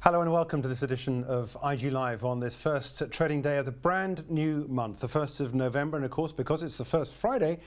Hello and welcome to this edition of IG Live on this first trading day of the brand new month, the 1st of November. And of course, because it's the first Friday,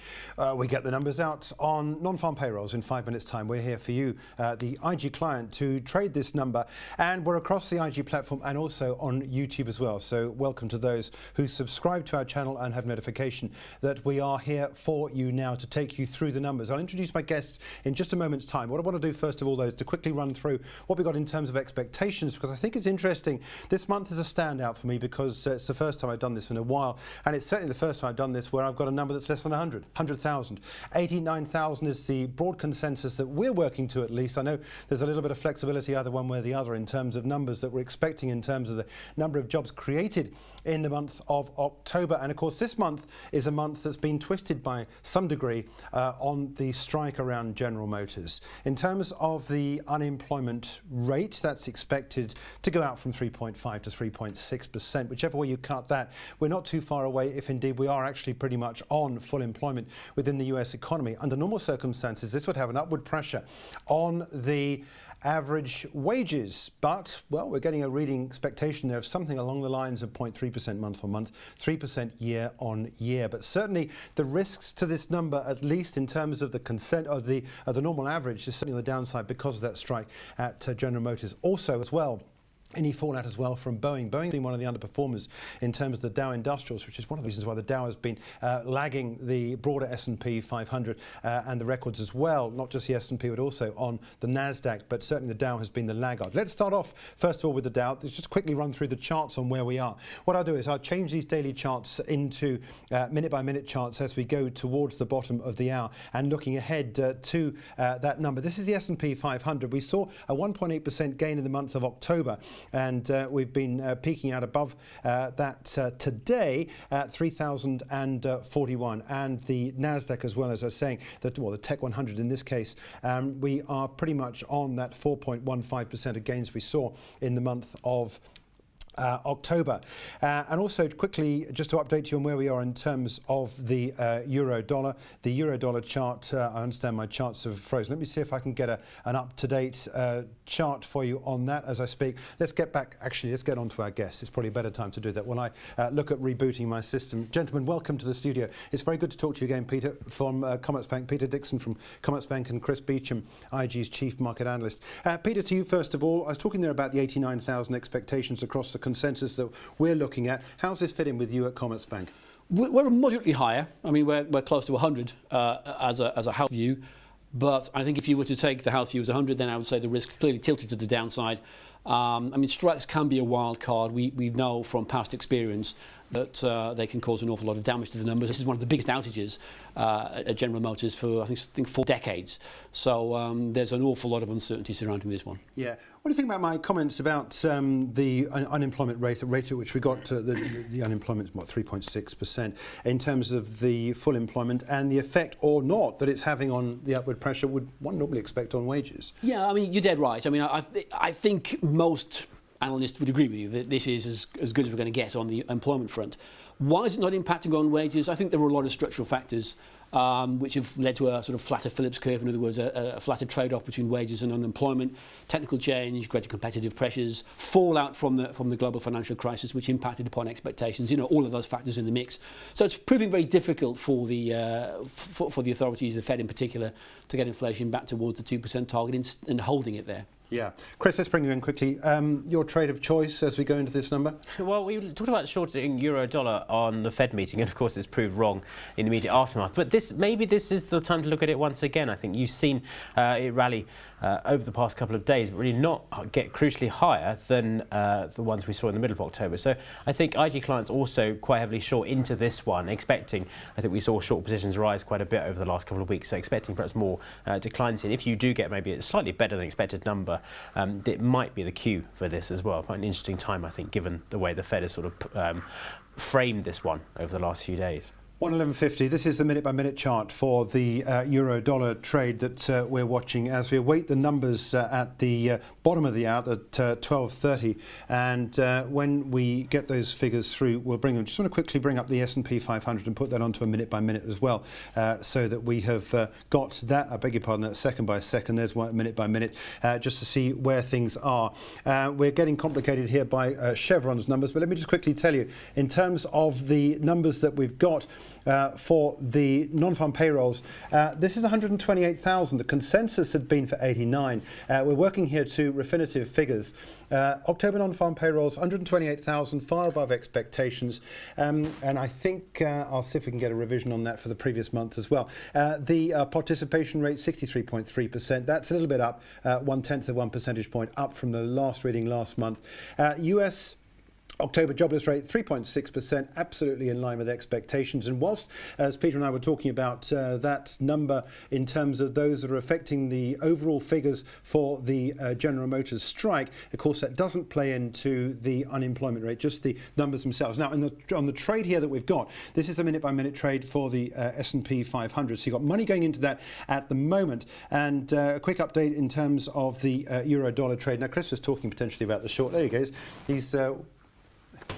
we get the numbers out on non-farm payrolls in 5 minutes time. We're here for you, the IG client, to trade this number. And we're across the IG platform and also on YouTube as well. So welcome to those who subscribe to our channel and have notification that we are here for you now to take you through the numbers. I'll introduce my guests in just a moment's time. What I want to do first of all, though, is to quickly run through what we got in terms of expectations, because I think it's interesting. This month is a standout for me because it's the first time I've done this in a while, and it's certainly the first time I've done this where I've got a number that's less than 100,000. 89,000 is the broad consensus that we're working to, at least. I know there's a little bit of flexibility either one way or the other in terms of numbers that we're expecting in terms of the number of jobs created in the month of October. And of course, this month is a month that's been twisted by some degree on the strike around General Motors. In terms of the unemployment rate, that's expected to go out from 3.5 to 3.6%, whichever way you cut that. We're not too far away, if indeed we are actually pretty much on full employment within the US economy. Under normal circumstances, this would have an upward pressure on the average wages, but, well, we're getting a reading expectation there of something along the lines of 0.3% month on month, 3% year on year. But certainly the risks to this number, at least in terms of the consent of the normal average, is certainly on the downside because of that strike at General Motors. Also, as well, any fallout as well from Boeing. Boeing's been one of the underperformers in terms of the Dow Industrials, which is one of the reasons why the Dow has been lagging the broader S&P 500 and the records as well, not just the S&P but also on the NASDAQ, but certainly the Dow has been the laggard. Let's start off first of all with the Dow. Let's just quickly run through the charts on where we are. What I'll do is I'll change these daily charts into minute by minute charts as we go towards the bottom of the hour and looking ahead to that number. This is the S&P 500. We saw a 1.8% gain in the month of October, and we've been peaking out above that today at 3,041, and the NASDAQ as well, as I was saying, the Tech 100 in this case, we are pretty much on that 4.15% of gains we saw in the month of October. And also quickly, just to update you on where we are in terms of the euro dollar. The euro dollar chart, I understand my charts have frozen. Let me see if I can get an up-to-date chart for you on that as I speak. Let's get on to our guests. It's probably a better time to do that when I look at rebooting my system. Gentlemen, welcome to the studio. It's very good to talk to you again, Peter, from Commerzbank. Peter Dixon from Commerzbank, and Chris Beecham, IG's Chief Market Analyst. Peter, to you first of all. I was talking there about the 89,000 expectations across the consensus that we're looking at. How's this fit in with you at Commerzbank? We're moderately higher. I mean, we're close to 100 as a house view. But I think if you were to take the house view as 100, then I would say the risk clearly tilted to the downside. I mean, strikes can be a wild card. We know from past experience that they can cause an awful lot of damage to the numbers. This is one of the biggest outages at General Motors for, I think 4 decades. So there's an awful lot of uncertainty surrounding this one. Yeah. What do you think about my comments about the unemployment rate at which we got the unemployment, what, 3.6% in terms of the full employment and the effect or not that it's having on the upward pressure would one normally expect on wages? Yeah, I mean, you're dead right. I mean, I think most analysts would agree with you that this is as good as we're going to get on the employment front. Why is it not impacting on wages? I think there are a lot of structural factors which have led to a sort of flatter Phillips curve, in other words, a flatter trade-off between wages and unemployment, technical change, greater competitive pressures, fallout from the global financial crisis, which impacted upon expectations. You know, all of those factors in the mix. So it's proving very difficult for the authorities, the Fed in particular, to get inflation back towards the 2% target and holding it there. Yeah. Chris, let's bring you in quickly. Your trade of choice as we go into this number? Well, we talked about shorting euro-dollar on the Fed meeting, and of course it's proved wrong in the immediate aftermath. But maybe this is the time to look at it once again. I think you've seen it rally over the past couple of days, but really not get crucially higher than the ones we saw in the middle of October. So I think IG clients also quite heavily short into this one, expecting, I think we saw short positions rise quite a bit over the last couple of weeks, so expecting perhaps more declines in. If you do get maybe a slightly better than expected number, it might be the cue for this as well. Quite an interesting time, I think, given the way the Fed has sort of framed this one over the last few days. 111.50. This is the minute-by-minute chart for the euro-dollar trade that we're watching as we await the numbers at the bottom of the hour at 12:30. And when we get those figures through, we'll bring them. Just want to quickly bring up the S&P 500 and put that onto a minute-by-minute as well, so that we have got that. I beg your pardon, that's second by second. There's one minute-by-minute, just to see where things are. We're getting complicated here by Chevron's numbers, but let me just quickly tell you, in terms of the numbers that we've got, for the non-farm payrolls, this is 128,000. The consensus had been for 89. We're working here to Refinitiv figures. October non-farm payrolls, 128,000, far above expectations. And I think I'll see if we can get a revision on that for the previous month as well. The participation rate, 63.3%. That's a little bit up, 1/10 of 1 percentage point up from the last reading last month. US October jobless rate, 3.6%, absolutely in line with expectations. And whilst, as Peter and I were talking about that number in terms of those that are affecting the overall figures for the General Motors strike, of course, that doesn't play into the unemployment rate, just the numbers themselves. Now, on the trade here that we've got, this is the minute-by-minute trade for the S&P 500. So you've got money going into that at the moment. And a quick update in terms of the euro-dollar trade. Now, Chris was talking potentially about the short. There he goes. He's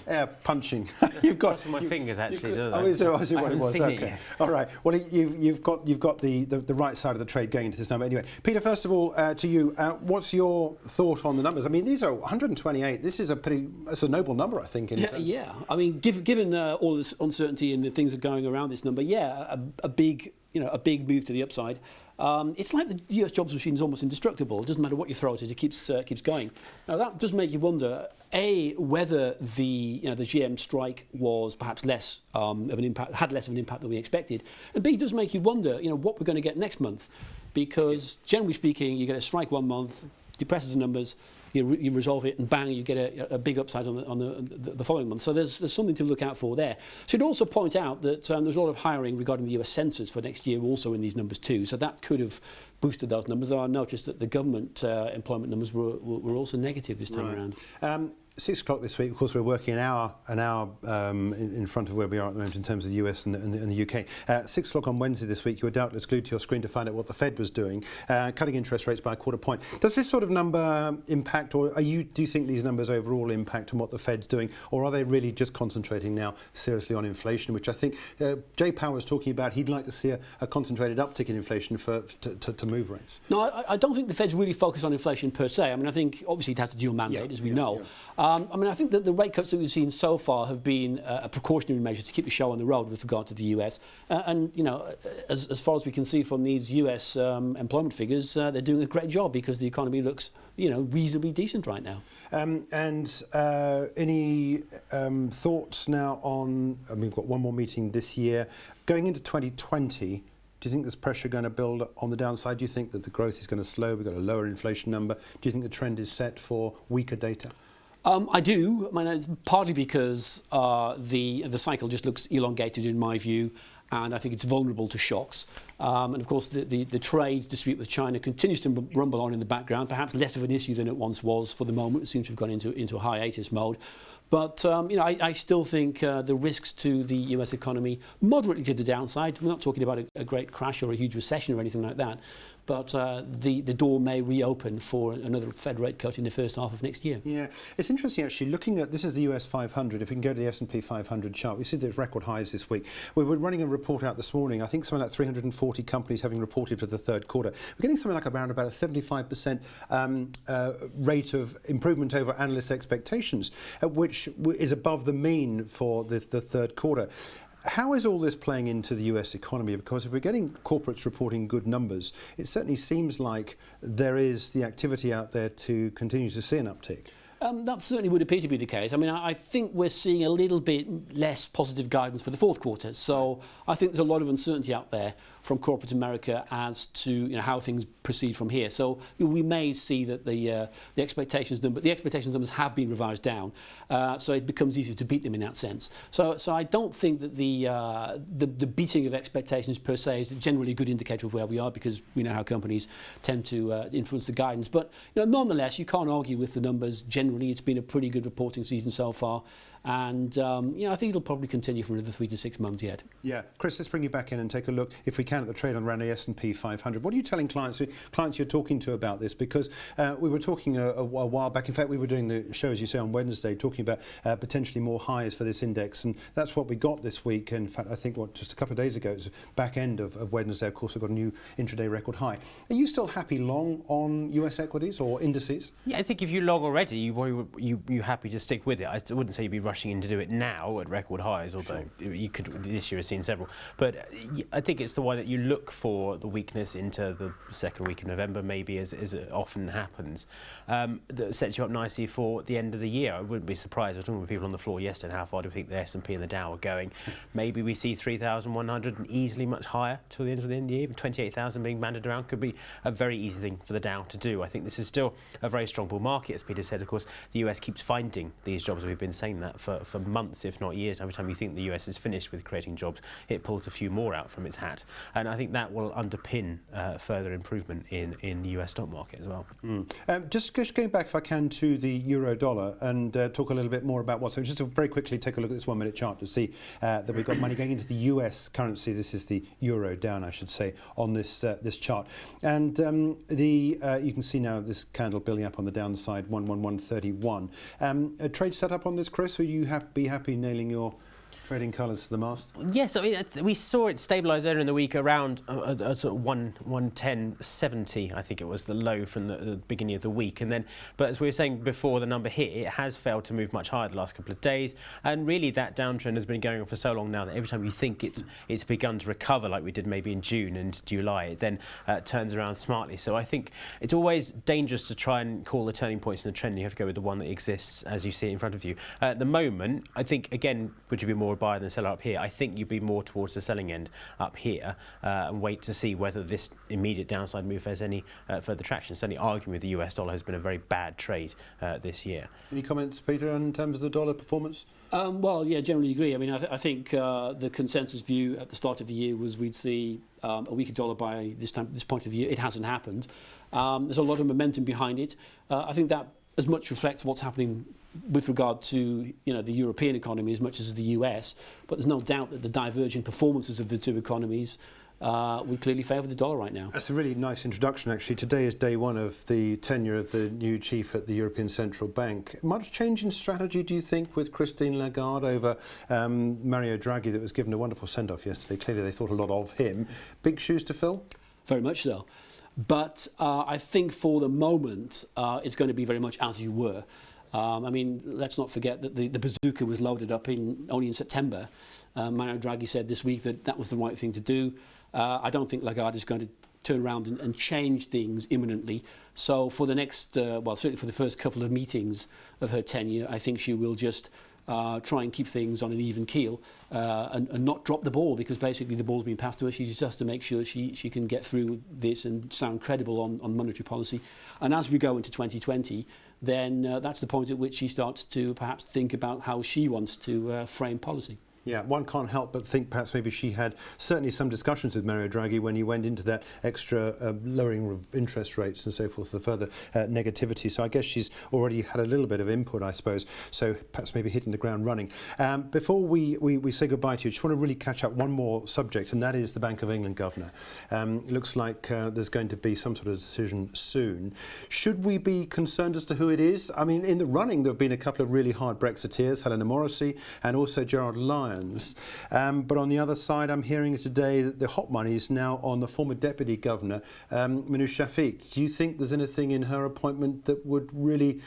air punching. You've got my fingers actually. Oh, is it what it was? Seen Okay. it yet. All right. Well, you've got the right side of the trade going into this number anyway. Peter, first of all, to you, what's your thought on the numbers? I mean, these are 128. This is it's a noble number, I think. Yeah. I mean, given all this uncertainty and the things that are going around this number, a big move to the upside. It's like the US jobs machine is almost indestructible. It doesn't matter what you throw at it; it keeps going. Now that does make you wonder: A, whether the GM strike was perhaps less of an impact, had less of an impact than we expected, and B, does make you wonder, what we're going to get next month, because generally speaking, you get a strike one month, depresses the numbers. You resolve it and bang, you get a big upside on the following month. So there's something to look out for there. Should also point out that there's a lot of hiring regarding the US census for next year also in these numbers too. So that could have boosted those numbers. I noticed that the government employment numbers were also negative this time around. 6 o'clock this week, of course, we're working an hour in front of where we are at the moment in terms of the US and the UK. 6 o'clock on Wednesday this week, you were doubtless glued to your screen to find out what the Fed was doing, cutting interest rates by a quarter point. Does this sort of number impact, or do you think these numbers overall impact on what the Fed's doing, or are they really just concentrating now seriously on inflation, which I think Jay Powell was talking about? He'd like to see a concentrated uptick in inflation to move rates. No, I don't think the Fed's really focused on inflation per se. I mean, I think obviously it has a dual mandate, as we know. Yeah. I mean, I think that the rate cuts that we've seen so far have been a precautionary measure to keep the show on the road with regard to the US. And as far as we can see from these US employment figures, they're doing a great job because the economy looks, reasonably decent right now. Any thoughts now on? I mean, we've got one more meeting this year, going into 2020. Do you think there's pressure going to build on the downside? Do you think that the growth is going to slow? We've got a lower inflation number. Do you think the trend is set for weaker data? I do. I mean, it's partly because the cycle just looks elongated in my view, and I think it's vulnerable to shocks. And of course, the trade dispute with China continues to rumble on in the background, perhaps less of an issue than it once was for the moment. It seems to have gone into a hiatus mode. But I still think the risks to the US economy moderately to the downside. We're not talking about a great crash or a huge recession or anything like that. But the door may reopen for another Fed rate cut in the first half of next year. Yeah, it's interesting actually looking at, this is the US 500, if we can go to the S&P 500 chart, we see there's record highs this week. We were running a report out this morning, I think something like 340 companies having reported for the third quarter. We're getting something like around about a 75% rate of improvement over analyst expectations, which is above the mean for the third quarter. How is all this playing into the US economy? Because if we're getting corporates reporting good numbers, it certainly seems like there is the activity out there to continue to see an uptick. That certainly would appear to be the case. I mean, I think we're seeing a little bit less positive guidance for the fourth quarter. So I think there's a lot of uncertainty out there from corporate America as to how things proceed from here. So we may see that the expectations numbers have been revised down. So it becomes easier to beat them in that sense. So I don't think that the beating of expectations per se is generally a good indicator of where we are, because we know how companies tend to influence the guidance. But nonetheless, you can't argue with the numbers. Generally, it's been a pretty good reporting season so far. And I think it'll probably continue for another 3 to 6 months yet. Yeah, Chris, let's bring you back in and take a look, if we can, at the trade on around the S&P 500. What are you telling clients you're talking to about this? Because we were talking a while back. In fact, we were doing the show, as you say, on Wednesday, talking about potentially more highs for this index, and that's what we got this week. In fact, I think just a couple of days ago, it was back end of Wednesday. Of course, we've got a new intraday record high. Are you still happy long on US equities or indices? Yeah, I think if you're long already, you're happy to stick with it. I wouldn't say you'd be rushing in to do it now at record highs, although you could this year have seen several. But I think it's the one that you look for the weakness into the second week of November, maybe, as it often happens, that sets you up nicely for the end of the year. I wouldn't be surprised. I was talking with people on the floor yesterday, how far do we think the S&P and the Dow are going? Maybe we see 3,100 and easily much higher till the end of the year. Even 28,000 being banded around could be a very easy thing for the Dow to do. I think this is still a very strong bull market, as Peter said. Of course, the US keeps finding these jobs. We've been saying that for months, if not years. Every time you think the US is finished with creating jobs, it pulls a few more out from its hat. And I think that will underpin further improvement in the US stock market as well. Just going back, if I can, to the euro dollar and talk a little bit more about what's... Just to very quickly take a look at this 1 minute chart to see that we've got money going into the US currency. This is the euro down, I should say, on this chart. And you can see now this candle building up on the downside, 111.31. A trade set up on this, Chris? Will you be happy nailing your trading colours to the mast? Yes, I mean, we saw it stabilise earlier in the week around a sort of 110.70. I think it was the low from the beginning of the week, and then, but as we were saying before the number hit, it has failed to move much higher the last couple of days, and really that downtrend has been going on for so long now that every time you think it's begun to recover, like we did maybe in June and July, it then turns around smartly. So I think it's always dangerous to try and call the turning points in the trend. You have to go with the one that exists as you see it in front of you. At the moment, I think, again, would you be more buyer than seller up here? I think you'd be more towards the selling end up here and wait to see whether this immediate downside move has any further traction. Certainly arguing with the US dollar has been a very bad trade this year. Any comments, Peter, in terms of the dollar performance? Well, yeah, generally agree. I mean, I think the consensus view at the start of the year was we'd see a weaker dollar by this point of the year. It hasn't happened. There's a lot of momentum behind it. I think that as much reflects what's happening with regard to the European economy as much as the US, but there's no doubt that the divergent performances of the two economies would clearly favour the dollar right now. That's a really nice introduction, actually. Today is day one of the tenure of the new chief at the European Central Bank. Much change in strategy, do you think, with Christine Lagarde over Mario Draghi, that was given a wonderful send-off yesterday? Clearly they thought a lot of him. Big shoes to fill? Very much so. But I think for the moment it's going to be very much as you were. I mean, let's not forget that the bazooka was loaded up only in September. Mario Draghi said this week that was the right thing to do. I don't think Lagarde is going to turn around and change things imminently. So for the next, well, certainly for the first couple of meetings of her tenure, I think she will just try and keep things on an even keel and not drop the ball, because basically the ball's been passed to her. She just has to make sure she can get through this and sound credible on monetary policy. And as we go into 2020, then that's the point at which she starts to perhaps think about how she wants to frame policy. Yeah, one can't help but think perhaps maybe she had certainly some discussions with Mario Draghi when he went into that extra lowering of interest rates and so forth, the further negativity. So I guess she's already had a little bit of input, I suppose, so perhaps maybe hitting the ground running. Before we say goodbye to you, I just want to really catch up one more subject, and that is the Bank of England governor. It looks like there's going to be some sort of decision soon. Should we be concerned as to who it is? I mean, in the running, there have been a couple of really hard Brexiteers, Helena Morrissey and also Gerard Lyons. But on the other side, I'm hearing today that the hot money is now on the former Deputy Governor, Minouche Shafik. Do you think there's anything in her appointment that would really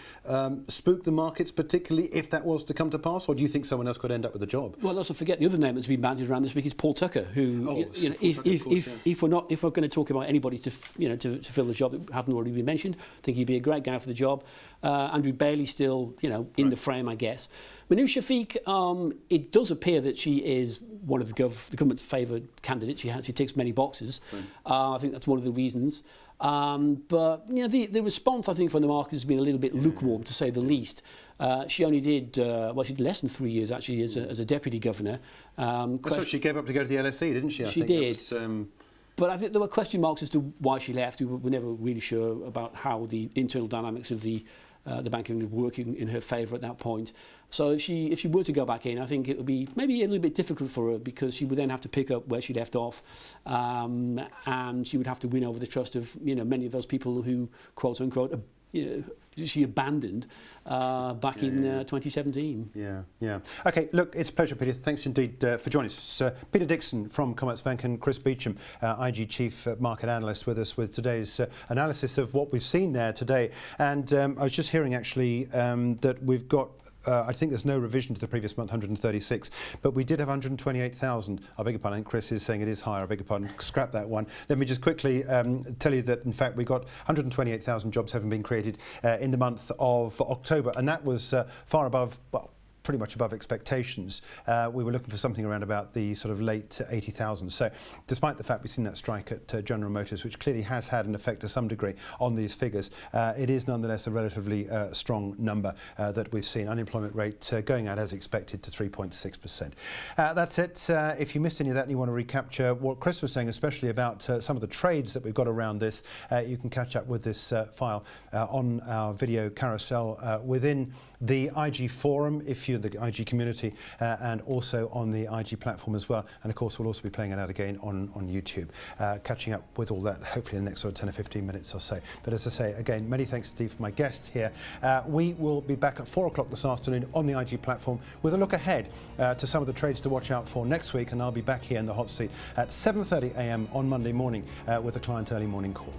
spook the markets, particularly if that was to come to pass, or do you think someone else could end up with the job? Well, let's not forget the other name that's been bandied around this week is Paul Tucker, who, if we're going to talk about anybody to fill the job that hasn't already been mentioned, I think he'd be a great guy for the job. Andrew Bailey still, in the frame, I guess. Minouche Shafik, it does appear that she is one of the government's favoured candidates. She ticks many boxes. I think that's one of the reasons. But the response, I think, from the market has been a little bit lukewarm, to say the least. She only did she did less than 3 years actually as a deputy governor. That's what she gave up to go to the LSE, didn't she? She did. But I think there were question marks as to why she left. We were never really sure about how the internal dynamics of the the Bank of England working in her favour at that point. So if she were to go back in, I think it would be maybe a little bit difficult for her, because she would then have to pick up where she left off, and she would have to win over the trust of many of those people who, quote unquote, she abandoned back in 2017. Yeah. Okay, look, it's a pleasure, Peter. Thanks indeed for joining us. Peter Dixon from Commerzbank and Chris Beecham, IG Chief Market Analyst, with us with today's analysis of what we've seen there today. And I was just hearing actually that we've got, I think there's no revision to the previous month, 136, but we did have 128,000. I beg your pardon, Chris is saying it is higher, I beg your pardon, scrap that one. Let me just quickly tell you that, in fact, we got 128,000 jobs having been created in the month of October, and that was far above, well, pretty much above expectations. We were looking for something around about the sort of late 80,000. So despite the fact we've seen that strike at General Motors, which clearly has had an effect to some degree on these figures, it is nonetheless a relatively strong number that we've seen. Unemployment rate going out as expected to 3.6%. That's it. If you missed any of that and you want to recapture what Chris was saying, especially about some of the trades that we've got around this, you can catch up with this file on our video carousel within the IG forum, if you're the IG community, and also on the IG platform as well. And of course, we'll also be playing it out again on YouTube. Catching up with all that hopefully in the next sort of 10 or 15 minutes or so. But as I say, again, many thanks indeed for my guests here. We will be back at 4 o'clock this afternoon on the IG platform with a look ahead to some of the trades to watch out for next week. And I'll be back here in the hot seat at 7:30 a.m. on Monday morning with a client early morning call.